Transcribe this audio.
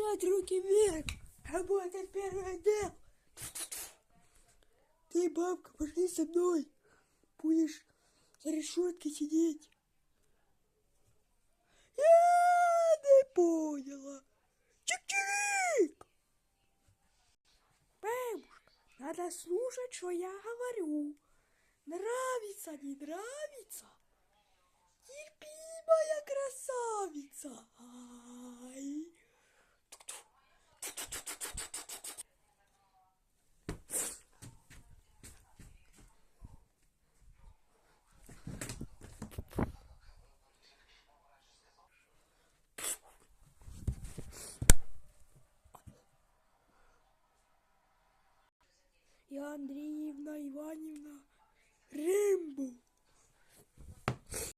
Поднимать руки вверх. Работать первый отдел. Ты, бабка, пошли со мной. Будешь за решеткой сидеть. Я не поняла. Чик-чирик. Бабушка, надо слушать, что я говорю. Нравится, не нравится? Терпи, моя красавица. Ай. Я Андрей.